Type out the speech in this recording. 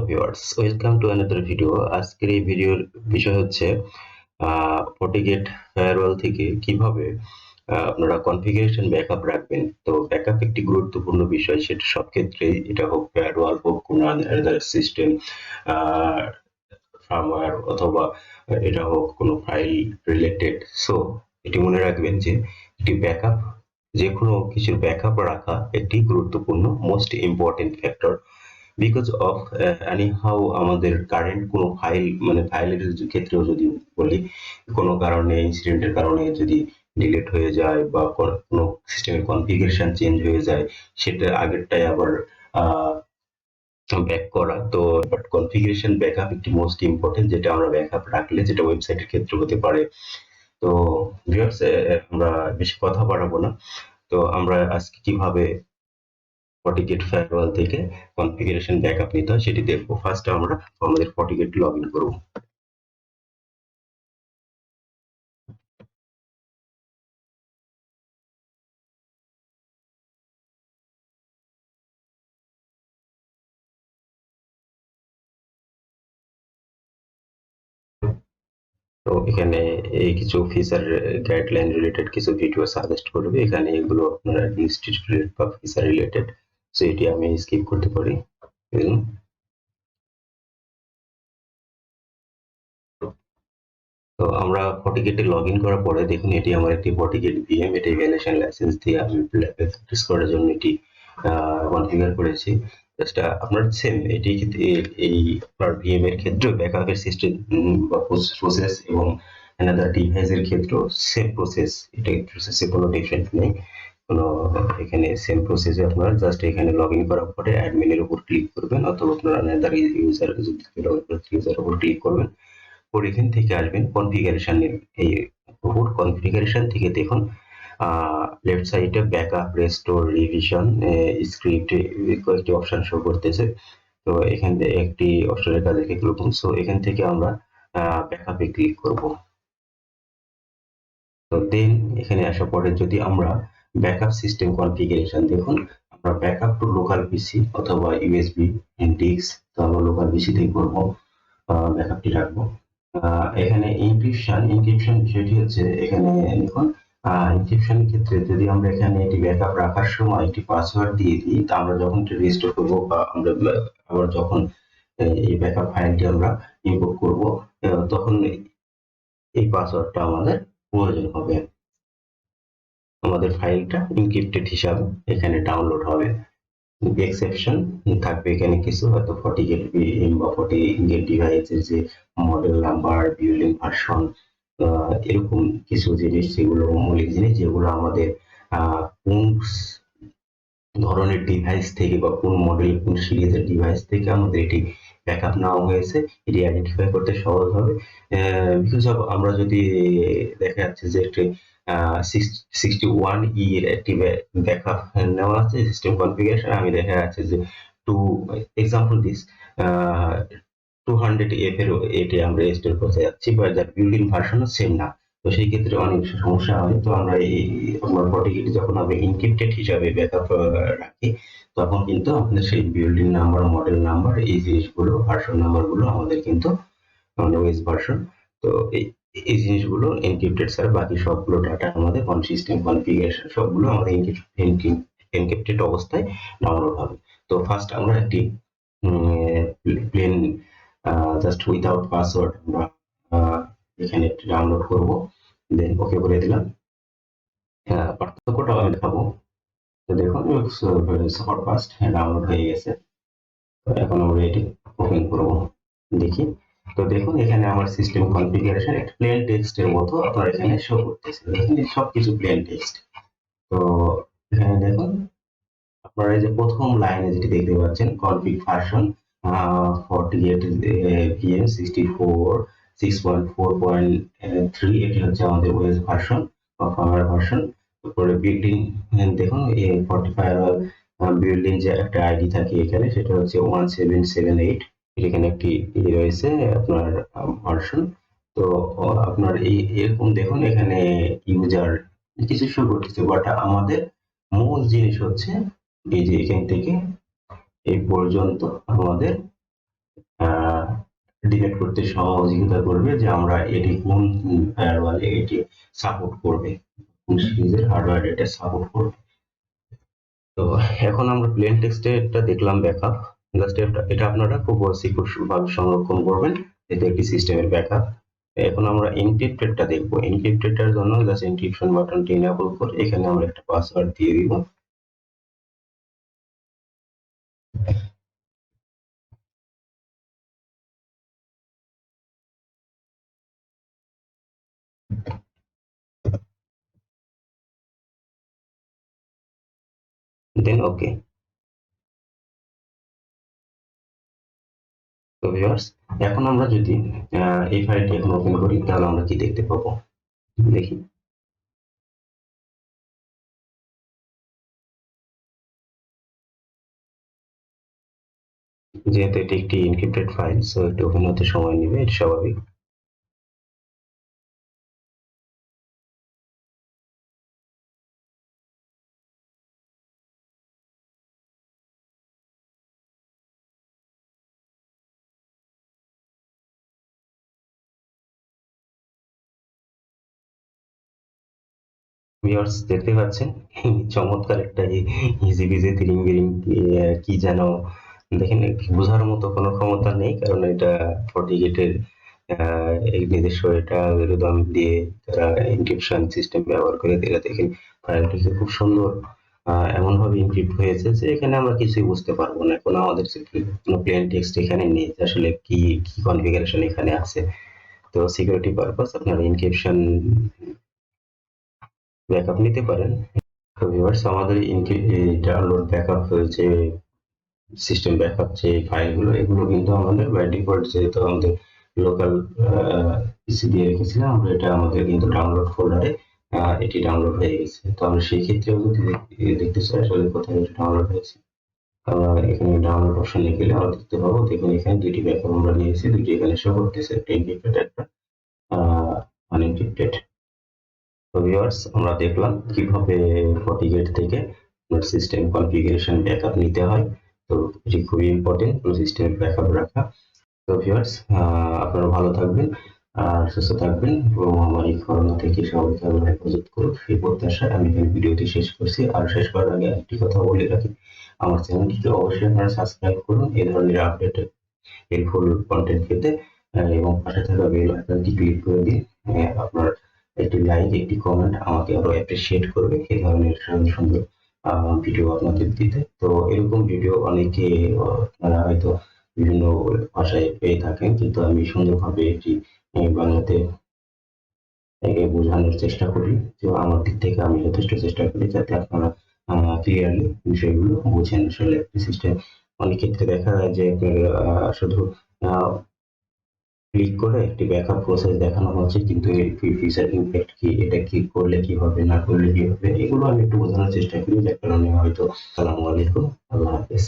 Viewers, welcome to another video. আজকের এই ভিডিওর বিষয় হচ্ছে FortiGate ফায়ারওয়াল থেকে কিভাবে আপনারা কনফিগারেশন ব্যাকআপ রাখবেন। তো ব্যাকআপ একটি গুরুত্বপূর্ণ বিষয়, সেটা সব ক্ষেত্রেই, এটা হোক ফায়ারওয়াল, হোক কোনো আদার সিস্টেম, ফার্মওয়্যার, অথবা এটা হোক কোনো ফাইল রিলেটেড। সো এটি মনে রাখবেন যে একটি ব্যাকআপ, যে কোনো কিছুর ব্যাকআপ রাখা একটি গুরুত্বপূর্ণ, most important factor. Because of anyhow আমাদের কারেন্ট কোনো ফাইল, মানে ফাইলের ক্ষেত্রেও যদি বলি, কোনো কারণে, ইনসিডেন্টের কারণে যদি ডিলিট হয়ে যায় বা কোনো সিস্টেমের কনফিগারেশন চেঞ্জ হয়ে যায়, সেটা আগেরটাই আবার ব্যাক করা। তো বাট কনফিগারেশন ব্যাকআপ একটি মোস্ট ইম্পর্টেন্ট, যেটা আমরা ব্যাকআপ রাখলে, যেটা ওয়েবসাইটের ক্ষেত্রে হতে পারে। তো ভিউয়ার্স, আমরা বেশি কথা বাড়াবো না। তো আমরা আজকে কিভাবে FortiGate ফায়ারওয়াল থেকে কনফিগারেশন ব্যাকআপ নিতে হয় সেটি দেখবো। ফার্স্ট আমরা আমাদের FortiGate লগ ইন করবো। তো এখানে এই কিছু ফিচার গাইডলাইন রিলেটেড কিছু ভিডিও সাজেস্ট করবে, এখানে এগুলো আপনার অ্যাডমিনিস্ট্রেটিভ বা ফিচার রিলেটেড, সো এটি আমি স্কিপ করতে পারি। তো আমরা FortiGate এ লগ ইন করার পরে দেখুন, এটি আমার একটি FortiGate ভিএম, এটি ভ্যালিডেশন লাইসেন্স দিয়ে আমি প্র্যাকটিস করার জন্য এটি কনফিগার করেছি। জাস্ট আপনার সেম এটি এই আপনার ভিএম এর ক্ষেত্রে ব্যাকআপের সিস্টেম বা প্রসেস এবং অ্যানাদার ডিভাইসের ক্ষেত্রেও সেম প্রসেস, এটা প্রসেসে কোনো ডিফারেন্স নেই। কোনো এখানে সেম প্রসেসে আপনারা জাস্ট এখানে লগ ইন করার পরে অ্যাডমিনের উপর ক্লিক করবেন, অথবা আপনারা অ্যানাদার ইউজার ইউজার উপর ক্লিক করবেন। পরে এখান থেকে আসবেন কনফিগারেশন, এই উপর কনফিগারেশন থেকে দেখুন লেফট সাইডে ব্যাকআপ, রেস্টোর, রিভিশন, স্ক্রিপ্ট কয়েকটি অপশন শো করতেছে। তো এখান থেকে একটি অপশনের কাছে ক্লিক করুন। সো এখান থেকে আমরা ব্যাকআপে ক্লিক করব। তো দেন এখানে আসার পরে যদি আমরা ব্যাকআপ সিস্টেম কনফিগারেশন দেখুন, আমরা ব্যাকআপ টু লোকাল পিসি অথবা ইউএসবি ডিস্ক, তো আমরা লোকাল পিসিতেই করবো, ব্যাকআপটি রাখবো। এখানে এনক্রিপশন বিষয়টি হচ্ছে, এখানে দেখুন এনক্রিপশনের ক্ষেত্রে যদি আমরা এখানে এটি ব্যাকআপ রাখার সময় একটি পাসওয়ার্ড দিয়ে দিই, তা আমরা যখন রিস্টোর করবো বা আমরা আবার যখন এই ব্যাকআপ ফাইলটি আমরা ইম্পোর্ট করবো, তখন এই পাসওয়ার্ডটা আমাদের প্রয়োজন হবে। আমাদের ফাইলটা এনক্রিপ্টেড হিসাবে এখানে ডাউনলোড হবে। এক্সেপশন থাকবে এখানে কিছু, হয়তো FortiGate বা FortiGate ডিভাইসের যে মডেল নাম্বার, বিল্ডিং ভার্সন, এরকম কিছু জিনিস, যেগুলো মৌলিক জিনিস, যেগুলো আমাদের কোন ধরনের ডিভাইস থেকে বা কোন মডেল, কোন সিরিজের ডিভাইস থেকে আমাদের এটি ব্যাকআপ নেওয়া হয়েছে, এটি আইডেন্টিফাই করতে সহজ হবে। বিকজ অফ আমরা যদি দেখা যাচ্ছে যে একটি 61E এর একটি ব্যাকআপ নেওয়া আছে সিস্টেম কনফিগারেশন, আমি দেখা যাচ্ছে যে টু এক্সাম্পল দিস 200F এর এটি আমরা স্টোর করতে যাচ্ছি, বা যার বিল্ডিং ভার্সনও সেম না। তো সেই ক্ষেত্রে অনেক সমস্যা হয়। তো আমরা এই আপনার FortiGate যখন আমরা এনক্রিপ্টেড হিসাবে ব্যাকআপ রাখি, তখন কিন্তু আমাদের সেই বিল্ডিং নাম্বার, মডেল নাম্বার, এই জিনিসগুলো, ভার্সন নাম্বার গুলো আমাদের কিন্তু, মানে ওএস ভার্সন, তো এই জিনিসগুলো এনক্রিপ্টেড ছাড়া বাকি সবগুলো ডাটা আমাদের সিস্টেম কনফিগারেশন সবগুলো আমাদের এনক্রিপ্টেড অবস্থায় ডাউনলোড হবে। তো ফার্স্ট আমরা একটি প্লেন জাস্ট উইদাউট পাসওয়ার্ড আমরা এখানে ডাউনলোড করব, দেন ওকে করে দিলাম। পার্থক্যটাও আমি দেখাবো। তো দেখুন সুপার ফাস্ট ডাউনলোড হয়ে গেছে। তো এখন আমরা এটি ওপেন করব, দেখি। তো দেখুন এখানে আমার সিস্টেম কনফিগারেশন একটা প্লেন টেক্সটের মতো আপনার এখানে শো করতেছে, এখানে সবকিছু প্লেন টেক্সট। তো এখানে দেখুন আপনারা এই যে প্রথম লাইনে যেটি দেখতে পাচ্ছেন, কনফিগ ভার্সন FortiGate VM 6.4.3, এটি হচ্ছে আমাদের ওএস ভার্সন বা ফার্মওয়্যার ভার্সন। তারপরে বিল্ডিং দেখুন, এই ফায়ারওয়াল বিল্ডিং যে একটা আইডি থাকে এখানে, সেটা হচ্ছে 1778, এখানে একটি রয়েছে আপনার ভার্সন। তো আপনার এই এরকম দেখুন এখানে ইউজার কিছু শো করতেছে, বাট আমাদের মূল জিনিস হচ্ছে এই যে এখান থেকে এই পর্যন্ত আমাদের ডিটেক্ট করতে সহযোগিতা করবে যে আমরা এটি কোন ফায়ারওয়ালে এটি সাপোর্ট করবে, কোন সিরিজের হার্ডওয়্যার এটা সাপোর্ট করবে। তো এখন আমরা প্লেন টেক্সটে এটা দেখলাম ব্যাকআপ। জাস্ট এটা আপনারা খুব সিকিউর ভাবে সংরক্ষণ করবেন, এটা একটি সিস্টেমের ব্যাকআপ। এখন আমরা এনক্রিপ্টেডটা দেখবো। এনক্রিপ্টেডটার জন্য জাস্ট এনক্রিপশন বাটনটি এনেবল করে এখানে আমরা একটা পাসওয়ার্ড দিয়ে দিব। দেন ওকে। তো ভিউয়ার্স, এখন আমরা যদি এই ফাইলটি এখন ওপেন করি তাহলে আমরা কি দেখতে পাবো দেখি। যেহেতু এটি একটি এনক্রিপ্টেড ফাইল, সো একটু ওপেন হতে সময় নেবে, এটা স্বাভাবিক। ভিউয়ার্স দেখতে পাচ্ছেন চমৎকার একটা ইজি বিজি তিরিং বিরিং কি যেন, দেখেন বোঝার মতো কোনো ক্ষমতা নেই, কারণ এটা ফর্টিগেটের এই নিজস্ব এটা অ্যালগরিদম দিয়ে তারা এনক্রিপশন সিস্টেম ব্যবহার করে তারা দেখেন ফাইলটিকে খুব সুন্দর এমন ভাবে এনক্রিপ্ট হয়েছে যে এখানে আমরা কিছুই বুঝতে পারবো না। এখন আমাদের কোনো প্লেন টেক্সট এখানে নেই যে আসলে কি কি কনফিগারেশন এখানে আছে। তো সিকিউরিটি পারপাস আপনারা এনক্রিপশন ব্যাকআপ নিতে পারেন। তো ভিউয়ার্স, আমাদের ডাউনলোড ব্যাকআপ যে সিস্টেম ব্যাকআপ যে ফাইলগুলো, এগুলো কিন্তু আমাদের বাই ডিফল্ট যেহেতু আমাদের লোকাল পিসি দিয়ে রেখেছিলাম আমরা, এটা আমাদের কিন্তু ডাউনলোড ফোল্ডারে এটি ডাউনলোড হয়ে গেছে। তো আমরা সেই ক্ষেত্রেও যদি দেখতে চাই আসলে কোথায় এটা ডাউনলোড হয়েছে, আমরা এখানে ডাউনলোড অপশনে গেলে আমরা দেখতে পাবো। দেখুন এখানে দুইটি ব্যাকআপ আমরা নিয়েছি, দুইটি এখানে শো করতেছে, একটা এনক্রিপ্টেড একটা আনএনক্রিপ্টেড। তো ভিউয়ার্স, আমরা দেখলাম কিভাবে FortiGate থেকে সিস্টেম কনফিগারেশন ব্যাকআপ নিতে হয়। তো এটি খুবই ইম্পর্টেন্ট সিস্টেমের ব্যাকআপ রাখা। তো ভিউয়ার্স, আপনারা ভালো থাকবেন আর সুস্থ থাকবেন এবং আমার এই করোনা থেকে সবাইকে আল্লাহ হেফাজত করুক সেই প্রত্যাশায় আমি এই ভিডিওটি শেষ করছি। আর শেষ করার আগে একটি কথা বলে রাখি, আমার চ্যানেলটিকে অবশ্যই আপনারা সাবস্ক্রাইব করুন এই ধরনের আপডেট হেল্পফুল কন্টেন্ট পেতে, এবং পাশে থাকা বেল আইকনটি ক্লিক করে দিন। আপনার একটি লাইক একটি কমেন্ট আমাকে আরো অ্যাপ্রিসিয়েট করবে এই ধরনের সুন্দর সুন্দর ভিডিও আপনাদের দিতে। তো এরকম ভিডিও অনেকে আপনারা হয়তো বিভিন্ন ভাষায় পেয়ে থাকেন, কিন্তু আমি সুন্দরভাবে এটি বাংলাতে বোঝানোর চেষ্টা করি। তো আমার দিক থেকে আমি যথেষ্ট চেষ্টা করি যাতে আপনারা ক্লিয়ারলি বিষয়গুলো বুঝেন। আসলে একটি সিস্টেম অনেক ক্ষেত্রে দেখা যায় যে আপনার শুধু ক্লিক করে একটি ব্যাকআপ প্রসেস দেখানো হচ্ছে, কিন্তু এর ফিচার ইমপ্যাক্ট কি, এটা কি করলে কি হবে না করলে কি হবে, এগুলো আমি একটু বোঝানোর চেষ্টা করি, যার কারণে হয়তো। আসসালামু আলাইকুম, আল্লাহ হাফেজ।